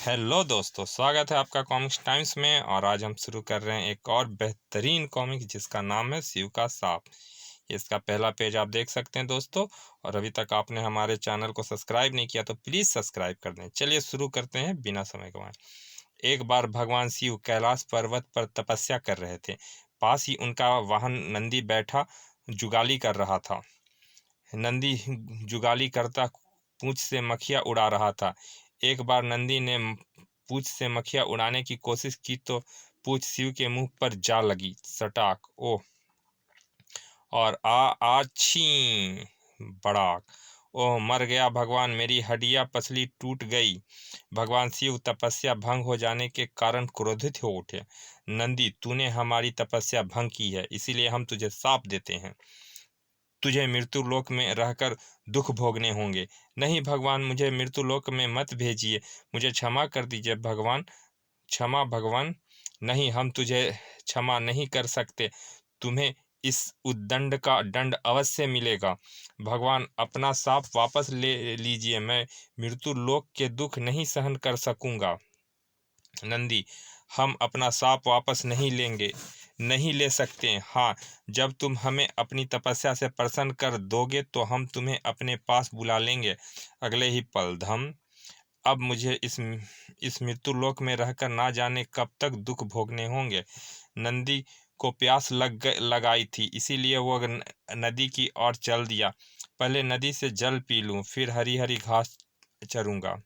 Hello दोस्तों, स्वागत है आपका कॉमिक्स टाइम्स में। और आज हम शुरू कर रहे हैं एक और बेहतरीन कॉमिक जिसका नाम है शिव का सांप। इसका पहला पेज आप देख सकते हैं दोस्तों। और अभी तक आपने हमारे चैनल को सब्सक्राइब नहीं किया तो प्लीज़ सब्सक्राइब कर दें। चलिए शुरू करते हैं बिना समय गंवाए। एक बार भगवान शिव कैलाश पर्वत पर तपस्या कर रहे थे। पास ही उनका वाहन नंदी बैठा जुगाली कर रहा था। नंदी जुगाली करता पूंछ से मक्खियाँ उड़ा रहा था। एक बार नंदी ने पूंछ से मक्खियाँ उड़ाने की कोशिश की तो पूंछ शिव के मुंह पर जा लगी। सटाक! ओह! और आछी! बड़ाक! ओह, मर गया भगवान, मेरी हड्डियां पसली टूट गई। भगवान शिव तपस्या भंग हो जाने के कारण क्रोधित हो उठे। नंदी, तूने हमारी तपस्या भंग की है, इसीलिए हम तुझे शाप देते हैं। तुझे मृत्यु लोक में रहकर दुख भोगने होंगे। नहीं भगवान, मुझे मृत्यु लोक में मत भेजिए। मुझे क्षमा कर दीजिए भगवान। क्षमा भगवान? नहीं, हम तुझे क्षमा नहीं कर सकते। तुम्हें इस उद्दंड का दंड अवश्य मिलेगा। भगवान, अपना शाप वापस ले लीजिए। मैं मृत्यु लोक के दुख नहीं सहन कर सकूंगा। नंदी, हम अपना शाप वापस नहीं लेंगे, नहीं ले सकते। हाँ, जब तुम हमें अपनी तपस्या से प्रसन्न कर दोगे तो हम तुम्हें अपने पास बुला लेंगे। अगले ही पल धम! अब मुझे इस मृत्युलोक में रहकर ना जाने कब तक दुख भोगने होंगे। नंदी को प्यास लगाई थी, इसीलिए वह नदी की ओर चल दिया। पहले नदी से जल पी लूं, फिर हरी हरी घास चरूंगा।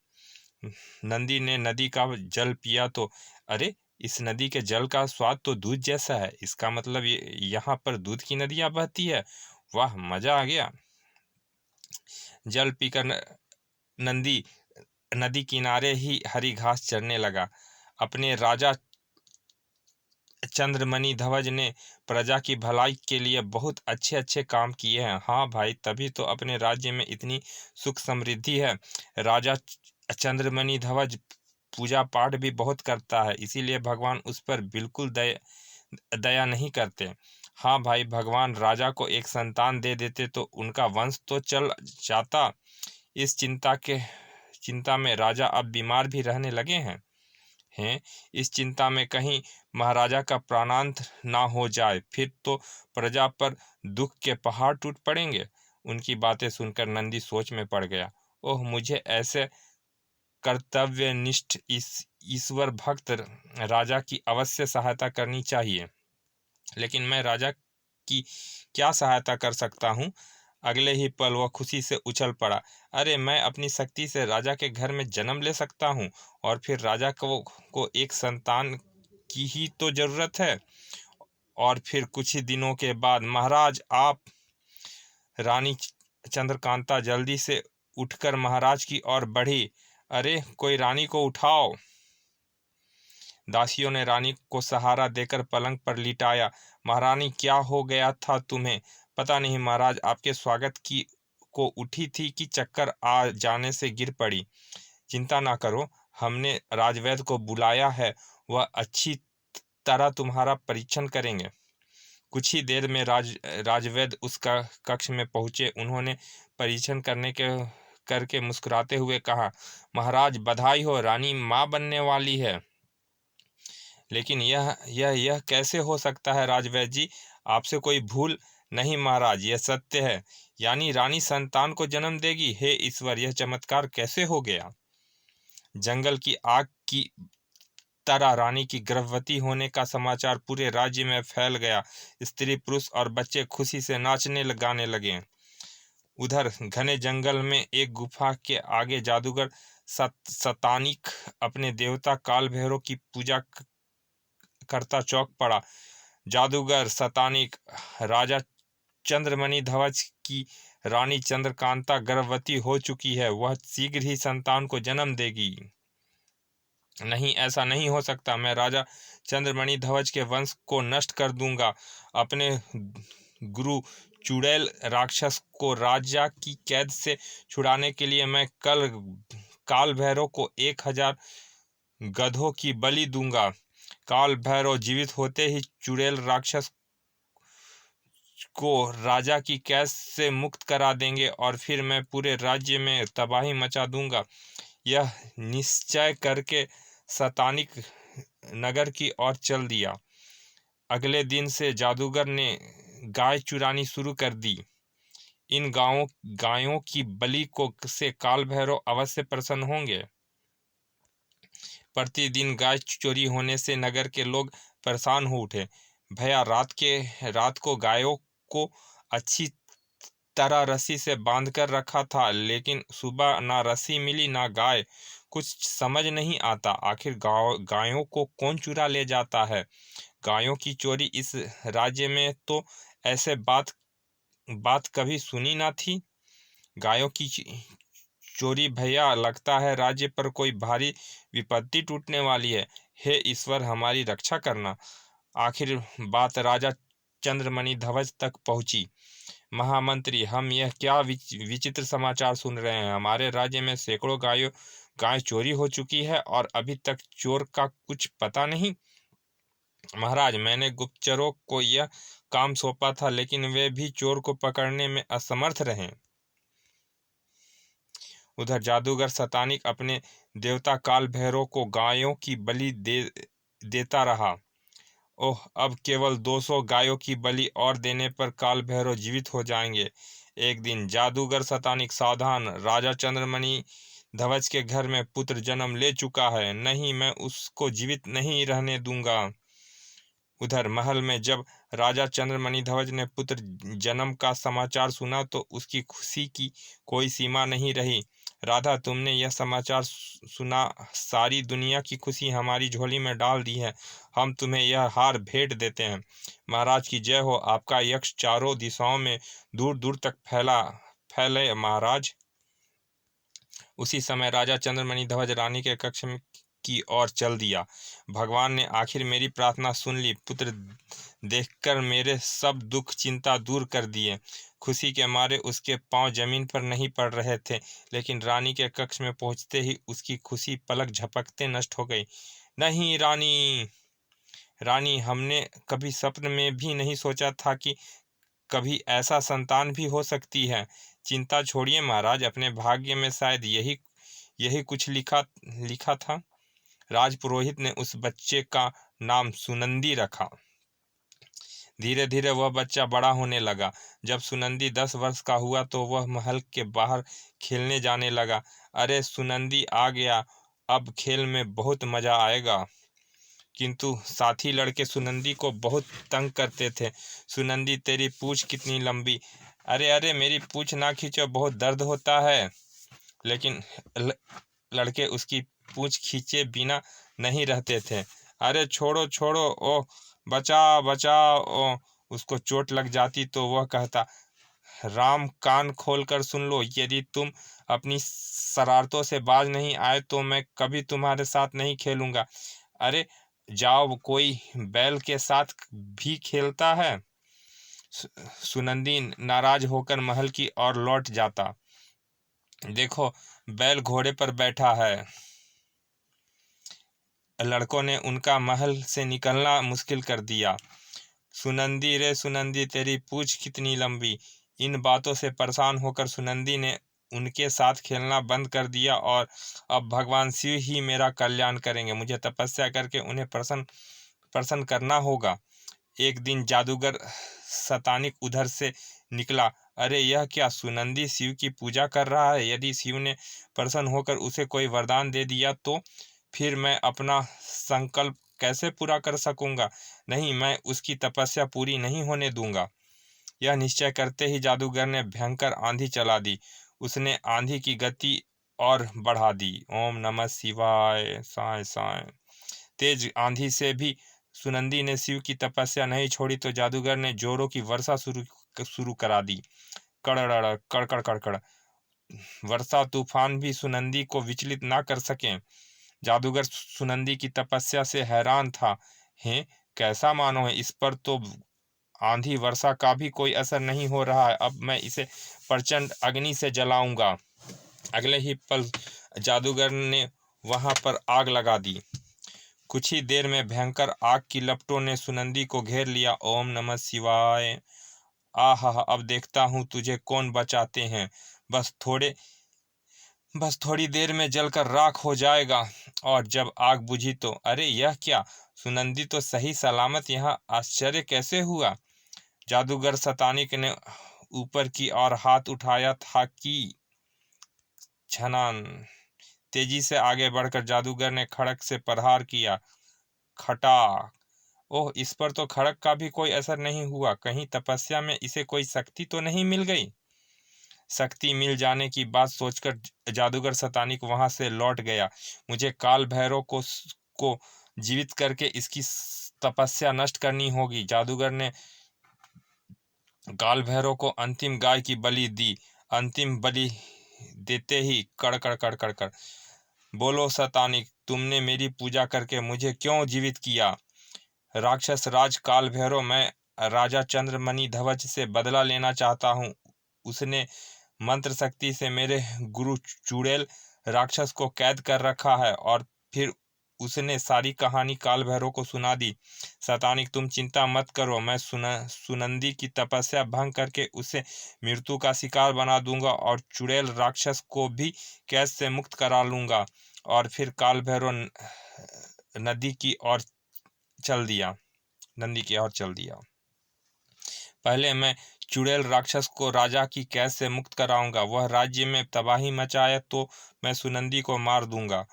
नंदी ने नदी का जल पिया तो अरे, इस नदी के जल का स्वाद तो दूध जैसा है। इसका मतलब यहाँ पर दूध की नदियाँ बहती है। वाह, मजा आ गया। जल पीकर नंदी नदी किनारे ही हरी घास चरने लगा। अपने राजा चंद्रमणि ध्वज ने प्रजा की भलाई के लिए बहुत अच्छे अच्छे काम किए हैं। हाँ भाई, तभी तो अपने राज्य में इतनी सुख समृद्धि है। राजा चंद्रमणि ध्वज पूजा पाठ भी बहुत करता है, इसीलिए भगवान उस पर बिल्कुल दया नहीं करते। हाँ भाई, भगवान राजा को एक संतान दे देते तो उनका वंश तो चल जाता। इस चिंता में राजा अब बीमार भी रहने लगे हैं। इस चिंता में कहीं महाराजा का प्राणांत ना हो जाए, फिर तो प्रजा पर दुख के पहाड़ टूट पड़ेंगे। उनकी बातें सुनकर नंदी सोच में पड़ गया। ओह, मुझे ऐसे कर्तव्यनिष्ठ ईश्वर भक्त राजा की अवश्य सहायता करनी चाहिए। लेकिन मैं राजा की क्या सहायता कर सकता हूँ? अगले ही पल वह खुशी से उछल पड़ा। अरे, मैं अपनी शक्ति से राजा के घर में जन्म ले सकता हूँ, और फिर राजा को एक संतान की ही तो जरूरत है। और फिर कुछ ही दिनों के बाद, महाराज आप! रानी चंद्रकांता जल्दी से उठकर महाराज की ओर बढ़ी। अरे, कोई रानी को उठाओ। दासियों ने रानी को सहारा देकर पलंग पर लिटाया। महारानी, क्या हो गया था तुम्हें? पता नहीं महाराज, आपके स्वागत की को उठी थी कि चक्कर आ जाने से गिर पड़ी। चिंता ना करो, हमने राजवैद्य को बुलाया है। वह अच्छी तरह तुम्हारा परीक्षण करेंगे। कुछ ही देर में राजवैद्य उस कक्ष में पहुंचे। उन्होंने परीक्षण करके मुस्कुराते हुए कहा, महाराज बधाई हो, रानी माँ बनने वाली है। लेकिन यह कैसे हो सकता है राजवैद्य जी? आपसे कोई भूल नहीं महाराज, यह सत्य है। यानी रानी संतान को जन्म देगी? हे ईश्वर, यह चमत्कार कैसे हो गया? जंगल की आग की तरह रानी की गर्भवती होने का समाचार पूरे राज्य में फैल गया। स्त्री पुरुष और बच्चे खुशी से नाचने गाने लगे। उधर घने जंगल में एक गुफा के आगे जादूगर सतानिक अपने देवता काल भैरव की पूजा करता चौक पड़ा। जादूगर सतानिक, राजा चंद्रमणि ध्वज की रानी चंद्रकांता गर्भवती हो चुकी है। वह शीघ्र ही संतान को जन्म देगी। नहीं, ऐसा नहीं हो सकता। मैं राजा चंद्रमणि ध्वज के वंश को नष्ट कर दूंगा। अपने गुरु चुड़ैल राक्षस को राजा की कैद से छुड़ाने के लिए मैं कल काल भैरव को 1000 गधों की बलि दूंगा। काल भैरव जीवित होते ही चुड़ैल राक्षस को राजा की कैद से मुक्त करा देंगे और फिर मैं पूरे राज्य में तबाही मचा दूंगा। यह निश्चय करके शतानिक नगर की ओर चल दिया। अगले दिन से जादूगर ने गाय चुरानी शुरू कर दी। इन गायों की बलि को से काल भैरव अवश्य प्रसन्न होंगे। प्रतिदिन गाय चोरी होने से नगर के लोग परेशान हो उठे। भैया रात को गायों को अच्छी तरह रस्सी से बांध कर रखा था, लेकिन सुबह ना रस्सी मिली ना गाय। कुछ समझ नहीं आता, आखिर गायों को कौन चुरा ले जाता है। गायों की चोरी इस राज्य में तो ऐसे बात कभी सुनी ना थी। गायों की चोरी भैया, लगता है राज्य पर कोई भारी विपत्ति टूटने वाली है। हे ईश्वर, हमारी रक्षा करना। आखिर बात राजा चंद्रमणि ध्वज तक पहुंची। महामंत्री, हम यह क्या विचित्र समाचार सुन रहे हैं। हमारे राज्य में सैकड़ों गाय चोरी हो चुकी है और अभी तक चोर का कुछ पता नहीं। महाराज, मैंने गुप्तचरों को यह काम सौंपा था, लेकिन वे भी चोर को पकड़ने में असमर्थ रहे। उधर जादूगर शतानिक अपने देवता काल भैरव को गायों की बलि देता रहा। ओह, अब केवल 200 गायों की बलि और देने पर काल भैरव जीवित हो जाएंगे। एक दिन जादूगर शतानिक सावधान, राजा चंद्रमणि ध्वज के घर में पुत्र जन्म ले चुका है, नहीं, मैं उसको जीवित नहीं रहने दूंगा। उधर महल में जब राजा चंद्रमणि ध्वज ने पुत्र जन्म का समाचार सुना तो उसकी खुशी की कोई सीमा नहीं रही। राधा, तुमने यह समाचार सुना, सारी दुनिया की खुशी हमारी झोली में डाल दी है। हम तुम्हें यह हार भेंट देते हैं। महाराज की जय हो। आपका यक्ष चारों दिशाओं में दूर दूर तक फैले महाराज। उसी समय राजा चंद्रमणि ध्वज रानी के कक्ष की ओर चल दिया। भगवान ने आखिर मेरी प्रार्थना सुन ली। पुत्र देखकर मेरे सब दुख चिंता दूर कर दिए। खुशी के मारे उसके पांव जमीन पर नहीं पड़ रहे थे, लेकिन रानी के कक्ष में पहुंचते ही उसकी खुशी पलक झपकते नष्ट हो गई। नहीं रानी, हमने कभी सपने में भी नहीं सोचा था कि कभी ऐसा संतान भी हो सकती है। चिंता छोड़िए महाराज, अपने भाग्य में शायद यही कुछ लिखा था। राजपुरोहित ने उस बच्चे का नाम सुनंदी रखा। धीरे धीरे वह बच्चा बड़ा होने लगा। जब सुनंदी 10 वर्ष का हुआ तो वह महल के बाहर खेलने जाने लगा। अरे सुनंदी आ गया, अब खेल में बहुत मजा आएगा। किंतु साथी लड़के सुनंदी को बहुत तंग करते थे। सुनंदी, तेरी पूंछ कितनी लंबी। अरे मेरी पूंछ ना खींचो, बहुत दर्द होता है। लेकिन लड़के उसकी पूंछ खींचे बिना नहीं रहते थे। अरे छोड़ो छोड़ो, ओ बचाओ ओ। उसको चोट लग जाती तो वह कहता, राम, कान खोलकर सुन लो, यदि तुम अपनी शरारतों से बाज नहीं आए तो मैं कभी तुम्हारे साथ नहीं खेलूंगा। अरे जाओ, कोई बैल के साथ भी खेलता है। सुनंदी नाराज होकर महल की ओर लौट जाता। देखो, बैल घोड़े पर बैठा है। लड़कों ने उनका महल से निकलना मुश्किल कर दिया। सुनंदी, रे सुनंदी, तेरी पूंछ कितनी लंबी। इन बातों से परेशान होकर सुनंदी ने उनके साथ खेलना बंद कर दिया और अब भगवान शिव ही मेरा कल्याण करेंगे। मुझे तपस्या करके उन्हें प्रसन्न करना होगा। एक दिन जादूगर शतानिक उधर से निकला। अरे यह क्या, सुनंदी शिव की पूजा कर रहा है। यदि शिव ने प्रसन्न होकर उसे कोई वरदान दे दिया तो फिर मैं अपना संकल्प कैसे पूरा कर सकूंगा। नहीं, मैं उसकी तपस्या पूरी नहीं होने दूंगा। यह निश्चय करते ही जादूगर ने भयंकर आंधी चला दी। उसने आंधी की गति और बढ़ा दी। ओम नमः शिवाय। साय साय। तेज आंधी से भी सुनंदी ने शिव की तपस्या नहीं छोड़ी तो जादूगर ने जोरों की वर्षा शुरू करा दी। कड़कड़ कड़कड़ कड़कड़। वर्षा तूफान भी सुनंदी को विचलित ना कर सके। जादूगर सुनंदी की तपस्या से हैरान था। हैं, कैसा मानो है, इस पर तो आंधी वर्षा का भी कोई असर नहीं हो रहा है। अब मैं इसे प्रचंड अग्नि से जलाऊंगा। अगले ही पल जादूगर ने वहां पर आग लगा दी। कुछ ही देर में भयंकर आग की लपटों ने सुनंदी को घेर लिया। ओम नमः शिवाय। आहा, अब देखता हूँ तुझे कौन बचाते हैं। बस बस थोड़ी देर में जलकर राख हो जाएगा। और जब आग बुझी तो अरे यह क्या, सुनंदी तो सही सलामत यहाँ, आश्चर्य कैसे हुआ। जादूगर शतानिक ने ऊपर की ओर हाथ उठाया था कि छनान तेजी से आगे बढ़कर जादूगर ने खड़क से प्रहार किया। खटाक। ओह, इस पर तो खड़क का भी कोई असर नहीं हुआ। कहीं तपस्या में इसे कोई शक्ति तो नहीं मिल गई। शक्ति मिल जाने की बात सोचकर जादूगर शतानिक वहां से लौट गया। मुझे काल भैरव को जीवित करके इसकी तपस्या नष्ट करनी होगी। जादूगर ने काल भैरव को अंतिम गाय की बलि दी। अंतिम बलि देते ही कड़कड़ कड़कड़ कर बोलो शतानिक, तुमने मेरी पूजा करके मुझे क्यों जीवित किया। राक्षस राज काल भैरव, मैं राजा चंद्रमणि ध्वज से बदला लेना चाहता हूँ। उसने मंत्र शक्ति से मेरे गुरु चुड़ैल राक्षस को कैद कर रखा है। और फिर उसने सारी कहानी काल भैरव को सुना दी। शतानिक, तुम चिंता मत करो, मैं सुनंदी की तपस्या भंग करके उसे मृत्यु का शिकार बना दूंगा और चुड़ैल राक्षस को भी कैद से मुक्त करा लूंगा। और फिर काल भैरव नदी की ओर चल दिया। पहले मैं चुड़ैल राक्षस को राजा की कैद से मुक्त कराऊंगा। वह राज्य में तबाही मचाए तो मैं सुनंदी को मार दूंगा।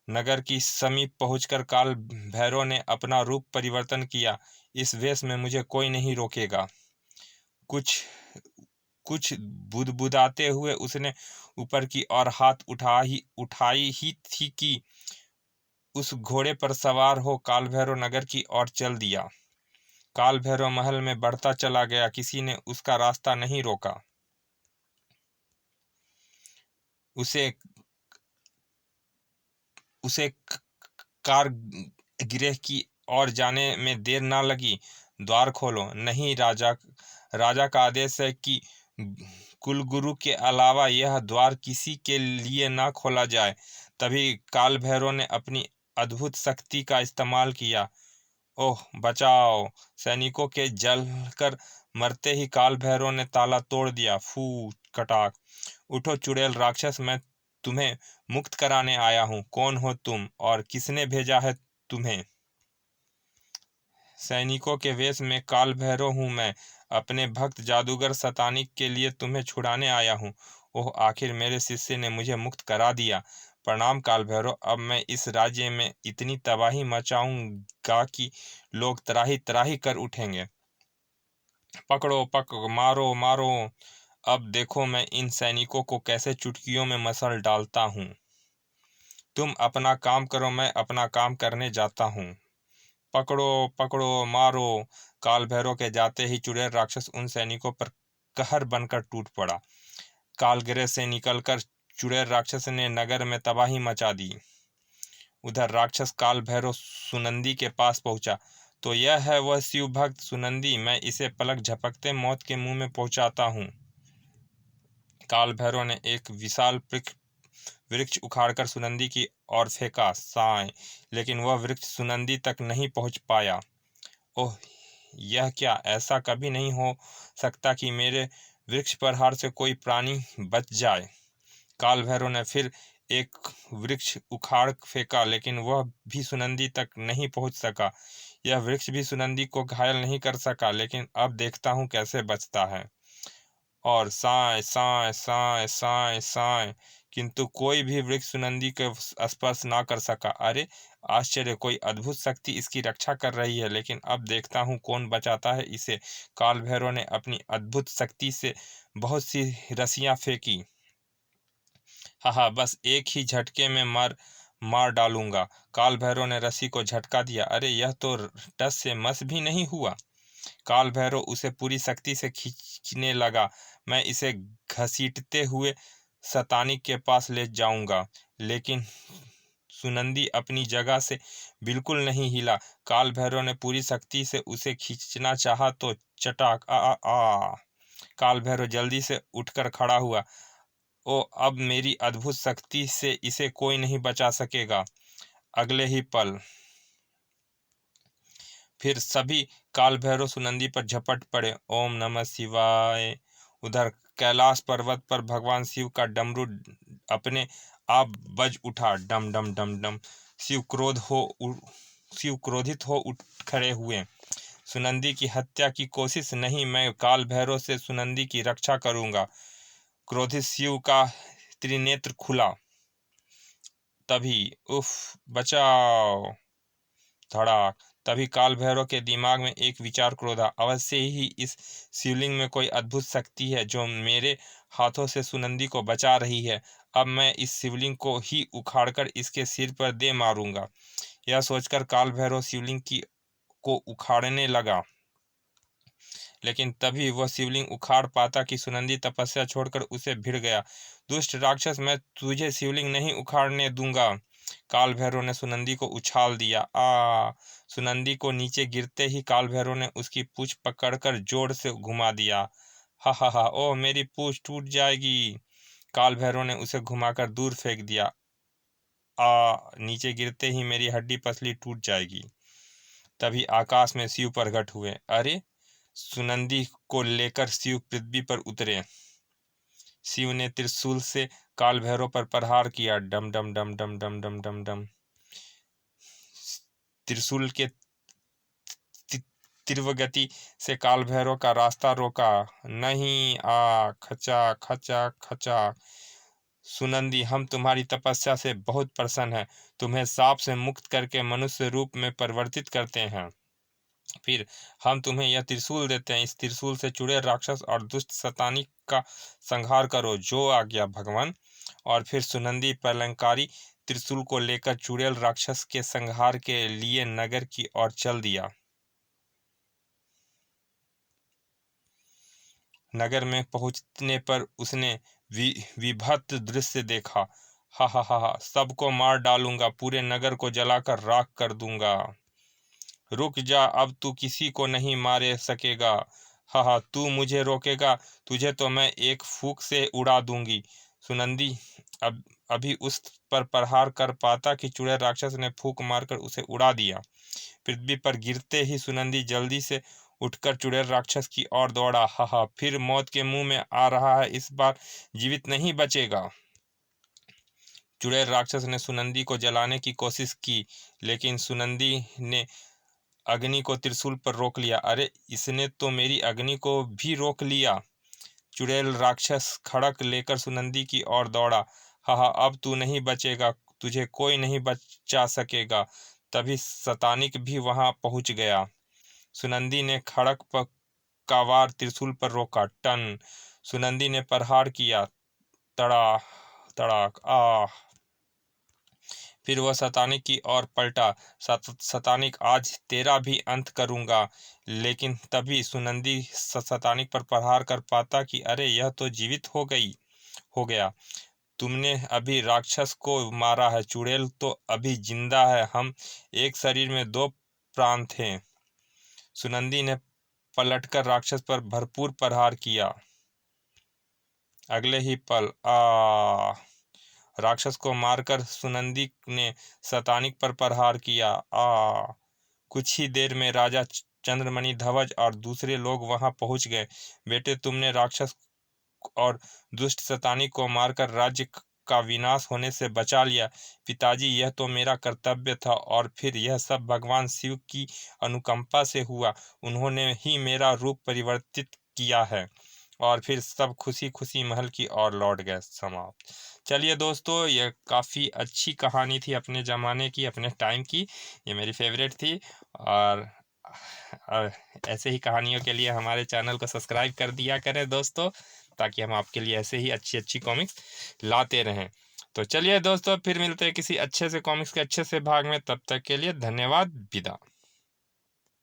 नगर की समीप पहुंचकर काल भैरव ने अपना रूप परिवर्तन किया। इस वेश में मुझे कोई नहीं रोकेगा। कुछ बुदबुदाते हुए उसने ऊपर की ओर हाथ उठाई ही थी कि उस घोड़े पर सवार हो काल भैरव नगर की ओर चल दिया। काल भैरव महल में बढ़ता चला गया। किसी ने उसका रास्ता नहीं रोका। उसे कारगृह की ओर जाने में देर न लगी। द्वार खोलो। नहीं, राजा का आदेश है कि कुलगुरु के अलावा यह द्वार किसी के लिए ना खोला जाए। तभी काल भैरव ने अपनी अद्भुत शक्ति का इस्तेमाल किया। ओह बचाओ। सैनिकों के जलकर मरते ही काल भैरव ने ताला तोड़ दिया। फू कटाक। उठो चुड़ैल राक्षस, मैं तुम्हें मुक्त कराने आया हूँ। कौन हो तुम और किसने भेजा है तुम्हें। सैनिकों के वेश में काल भैरव हूँ मैं। अपने भक्त जादूगर शतानिक के लिए तुम्हें छुड़ाने आया हूँ। ओह, आखिर मेरे शिष्य ने मुझे मुक्त करा दिया। प्रणाम काल भैरव। अब मैं इस राज्य में इतनी तबाही मचाऊंगा कि लोग त्राही त्राही कर उठेंगे। पकड़ो पकड़ो, मारो मारो। अब देखो मैं इन सैनिकों को कैसे चुटकियों में मसल डालता हूँ। तुम अपना काम करो, मैं अपना काम करने जाता हूँ। पकड़ो पकड़ो, मारो। काल भैरव के जाते ही चुड़ैल राक्षस उन सैनिकों पर कहर बनकर टूट पड़ा। कालगृह से निकलकर चुड़ैल राक्षस ने नगर में तबाही मचा दी। उधर राक्षस काल भैरव सुनंदी के पास पहुंचा। तो यह है वह शिव भक्त सुनंदी, मैं इसे पलक झपकते मौत के मुंह में पहुंचाता हूँ। काल भैरव ने एक विशाल वृक्ष उखाड़कर सुनंदी की ओर फेंका। साए, लेकिन वह वृक्ष सुनंदी तक नहीं पहुंच पाया। ओह, यह क्या, ऐसा कभी नहीं हो सकता कि मेरे वृक्ष प्रहार से कोई प्राणी बच जाए। काल भैरव ने फिर एक वृक्ष उखाड़ फेंका, लेकिन वह भी सुनंदी तक नहीं पहुंच सका। यह वृक्ष भी सुनंदी को घायल नहीं कर सका, लेकिन अब देखता हूं कैसे बचता है। और साए साए साए साए साए, किंतु कोई भी वृक्ष सुनंदी के स्पर्श ना कर सका। अरे आश्चर्य, कोई अद्भुत शक्ति इसकी रक्षा कर रही है। लेकिन अब देखता हूँ कौन बचाता है इसे। काल भैरव ने अपनी अद्भुत शक्ति से बहुत सी रस्सियां फेंकी। हाँ, बस एक ही झटके में मार डालूंगा। काल भैरव ने रस्सी को झटका दिया। अरे यह तो टस से मस भी नहीं हुआ। काल भैरव उसे पूरी शक्ति से खींचने लगा। मैं इसे घसीटते हुए शतानिक के पास ले जाऊंगा, लेकिन सुनंदी अपनी जगह से बिल्कुल नहीं हिला। काल भैरव ने पूरी शक्ति से उसे खींचना चाहा तो चटाक आ आ आ। काल भैरव जल्दी से उठकर खड़ा हुआ। ओ, अब मेरी अद्भुत शक्ति से इसे कोई नहीं बचा सकेगा। अगले ही पल फिर सभी काल भैरव सुनंदी पर झपट पड़े। ओम नमः शिवाय। उधर कैलाश पर्वत पर भगवान शिव का डमरू अपने आप बज उठा, डम डम डम डम। शिव क्रोधित हो उठ खड़े हुए। सुनंदी की हत्या की कोशिश नहीं, मैं काल भैरव से सुनंदी की रक्षा करूंगा। क्रोधित शिव का त्रिनेत्र खुला। तभी उफ, बचाओ, धड़ाक। तभी काल भैरव के दिमाग में एक विचार क्रोधा, अवश्य ही इस शिवलिंग में कोई अद्भुत शक्ति है जो मेरे हाथों से सुनंदी को बचा रही है। अब मैं इस शिवलिंग को ही उखाड़कर इसके सिर पर दे मारूंगा। यह सोचकर काल भैरव शिवलिंग को उखाड़ने लगा, लेकिन तभी वह शिवलिंग उखाड़ पाता कि सुनंदी तपस्या छोड़कर उसे भिड़ गया। दुष्ट राक्षस, मैं तुझे शिवलिंग नहीं उखाड़ने दूंगा। काल भैरव ने सुनंदी को उछाल दिया। सुनंदी को नीचे गिरते ही काल भैरव ने उसकी पूंछ पकड़कर जोर से घुमा दिया। हा हा हा, ओह मेरी पूंछ टूट जाएगी। काल भैरव ने उसे घुमाकर दूर फेंक दिया। नीचे गिरते ही मेरी हड्डी पसली टूट जाएगी। तभी आकाश में शिव प्रकट हुए। अरे, सुनंदी को लेकर शिव पृथ्वी पर उतरे। शिव ने त्रिशूल से काल भैरव पर प्रहार किया। डम डम डम डम डम डम डम डम। त्रिशूल के तीव्र गति से काल भैरव का रास्ता रोका। नहीं, खचा खचा खचा। सुनंदी, हम तुम्हारी तपस्या से बहुत प्रसन्न हैं। तुम्हें सांप से मुक्त करके मनुष्य रूप में परिवर्तित करते हैं। फिर हम तुम्हें यह त्रिशूल देते हैं। इस त्रिशूल से चुड़ैल राक्षस और दुष्ट शैतानी का संहार करो, जो आज्ञा भगवान। और फिर सुनंदी प्रलंकारी त्रिशूल को लेकर चुड़ैल राक्षस के संहार के लिए नगर की ओर चल दिया। नगर में पहुंचने पर उसने विभत्स दृश्य देखा। हा हा हा, सबको मार डालूंगा, पूरे नगर को जलाकर राख कर दूंगा। रुक जा, अब तू किसी को नहीं मारे सकेगा। हा, तू मुझे रोकेगा, तुझे तो मैं एक फूंक से उड़ा दूंगी। सुनंदी अभी उस पर प्रहार कर पाता कि चुड़ैल राक्षस ने फूंक मारकर उसे उड़ा दिया। पृथ्वी पर गिरते ही सुनंदी जल्दी से उठकर चुड़ैल राक्षस की ओर दौड़ा। हा, फिर मौत के मुंह में आ रहा है, इस बार जीवित नहीं बचेगा। चुड़ैल राक्षस ने सुनंदी को जलाने की कोशिश की, लेकिन सुनंदी ने अग्नि को त्रिशूल पर रोक लिया। अरे, इसने तो मेरी अग्नि को भी रोक लिया। चुड़ैल राक्षस खड़क लेकर सुनंदी की ओर दौड़ा। हा, अब तू नहीं बचेगा, तुझे कोई नहीं बचा सकेगा। तभी शतानिक भी वहां पहुंच गया। सुनंदी ने खड़क पर का वार त्रिशूल पर रोका। टन। सुनंदी ने प्रहार किया। तड़ा तड़ाक। फिर वह शतानिक की ओर पलटा। शतानिक, आज तेरा भी अंत करूंगा। लेकिन तभी सुनंदी शतानिक पर प्रहार कर पाता कि अरे, यह तो जीवित हो गया। तुमने अभी राक्षस को मारा है, चुड़ैल तो अभी जिंदा है। हम एक शरीर में दो प्राण थे। सुनंदी ने पलटकर राक्षस पर भरपूर प्रहार किया। अगले ही पल राक्षस को मारकर सुनंदी ने शतानिक पर प्रहार किया। कुछ ही देर में राजा चंद्रमणि ध्वज और दूसरे लोग वहां पहुंच गए। बेटे, तुमने राक्षस और दुष्ट शतानिक को मारकर राज्य का विनाश होने से बचा लिया। पिताजी, यह तो मेरा कर्तव्य था, और फिर यह सब भगवान शिव की अनुकंपा से हुआ। उन्होंने ही मेरा रूप परिवर्तित किया है। और फिर सब खुशी खुशी महल की ओर लौट गए। समाप्त। चलिए दोस्तों, यह काफ़ी अच्छी कहानी थी, अपने ज़माने की, अपने टाइम की। ये मेरी फेवरेट थी। और ऐसे ही कहानियों के लिए हमारे चैनल को सब्सक्राइब कर दिया करें दोस्तों, ताकि हम आपके लिए ऐसे ही अच्छी अच्छी कॉमिक्स लाते रहें। तो चलिए दोस्तों, फिर मिलते हैं किसी अच्छे से कॉमिक्स के अच्छे से भाग में। तब तक के लिए धन्यवाद, विदा।